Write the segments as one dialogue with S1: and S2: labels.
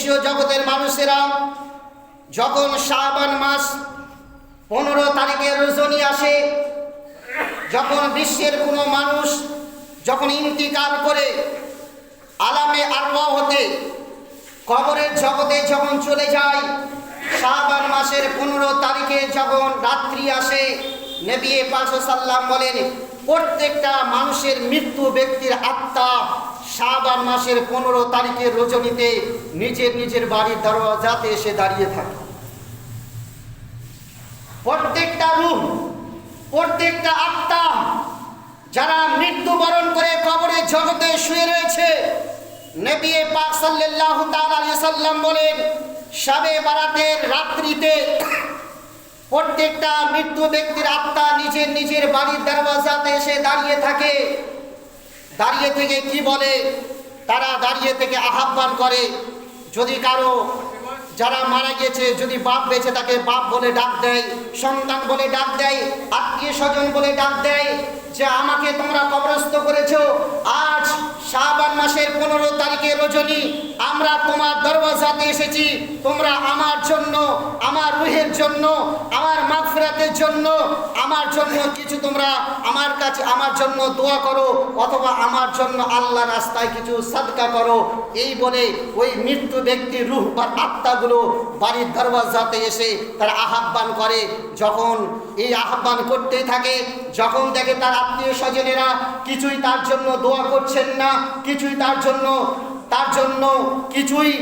S1: বিশ্ব জগতের মানুষেরা যখন শাবান মাস 15 তারিখের রজনী আসে, যখন বিশ্বের কোনো মানুষ যখন ইন্তিকাল করে আলামে আরওয়াহ হতে কবরের জগতে যখন চলে যায়, শাবান মাসের 15 তারিখে যখন রাত্রি আসে, নবী পাক সাল্লাল্লাহু বলেন প্রত্যেকটা মানুষের মৃত্যু ব্যক্তির আত্মা শাবান মাসের 15 তারিখের রজনীতে নিজের নিজের বাড়ির দরওয়াজাতে এসে দাঁড়িয়ে থাকে। প্রত্যেকটা রূহ, প্রত্যেকটা আত্মা যারা মৃত্যুবরণ করে কবরের জগতে শুয়ে রয়েছে, নবী পাক সাল্লাল্লাহু তাআলা আলাইহি সাল্লাম বলেন শবে বারাতের রাত্রিতে প্রত্যেকটা মৃত্যু ব্যক্তির আত্মা নিজের নিজের বাড়ির দরওয়াজাতে এসে দাঁড়িয়ে থাকে। দাঁড়িয়ে থেকে কি বলে? তারা দাঁড়িয়ে থেকে আহ্বান করে, যদি কারো যারা মারা গেছে, যদি বাপ বেঁচে তাকে বাপ বলে ডাক দেয়, সন্তান বলে ডাক দেয়, আত্মীয় স্বজন বলে ডাক দেয় যে আমাকে তোমরা কবরস্থ করেছো, আজ শাবান মাসের 15 তারিখের রজনী আমরা তোমার দরওয়াজাতে এসেছি, তোমরা আমার জন্য, আমার রুহের জন্য, আমার মাগফিরাতের জন্য, আমার জন্য কিছু তোমরা আমার কাছে আমার জন্য দোয়া করো, অথবা আমার জন্য আল্লাহর রাস্তায় কিছু সাদকা করো। এই বলে ওই মৃত্যু ব্যক্তির রূহ বা আত্মাগুলো বাড়ির দরওয়াজাতে এসে তারা আহ্বান করে। যখন এই আহ্বান করতেই থাকে, যখন দেখে তার আত্মীয় স্বজনেরা কিছুই তার জন্য দোয়া করছেন না, কিছুই তার জন্য কিছুই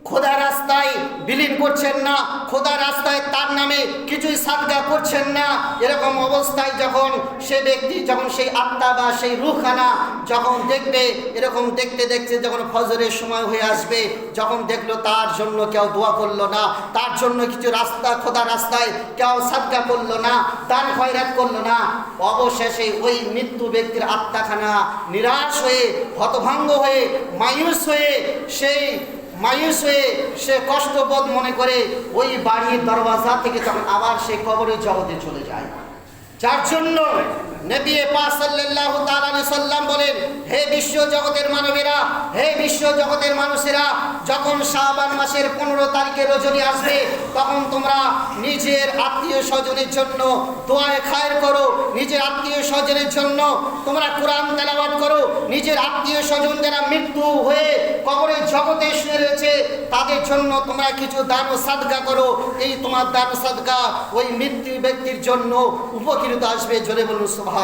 S1: খোদা রাস্তায় বিলীন করছেন না, খোদা রাস্তায় তার নামে কিছুই সাদকা করছেন না, এরকম অবস্থায় যখন সে ব্যক্তি, যখন সেই আত্মা বা সেই রূহখানা যখন দেখবে, এরকম দেখতে দেখতে যখন ফজরের সময় হয়ে আসবে, যখন দেখলো তার জন্য কেউ দোয়া করলো না, তার জন্য কিছু রাস্তা খোদা রাস্তায় কেউ সাদকা করলো না, দান খয়রাত করলো না, অবশেষে ওই মৃত্যু ব্যক্তির আত্মাখানা নিরাশ হয়ে, হতভঙ্গ হয়ে, মায়ুস হয়ে সে কষ্টবোধ মনে করে ওই বাড়ির দরওয়াজা থেকে তখন আবার সে কবরের জগতে চলে যায়। যার জন্য নবী পাক সাল্লাল্লাহু তাআলা আলাইহি সাল্লাম বলেন, হে বিশ্ব জগতের মানবেরা, হে বিশ্ব জগতের মানুষেরা, যখন শাবান মাসের 15 তারিখে রজনী আসবে, তখন তোমরা নিজের আত্মীয় স্বজনের জন্য দোয়ায়ে খায়ের করো, নিজের আত্মীয় স্বজনের জন্য তোমরা কোরআন তেলাওয়াত করো, নিজের আত্মীয় স্বজন যারা মৃত্যু হয়ে কবরের জগতে শুয়ে রয়েছে তাদের জন্য তোমরা কিছু দান ও সাদকা করো। এই তোমার দান ও সাদকা ওই মৃত্যু ব্যক্তির জন্য উপকৃত আসবে। জোরে বলুন সুবহানাল্লাহ।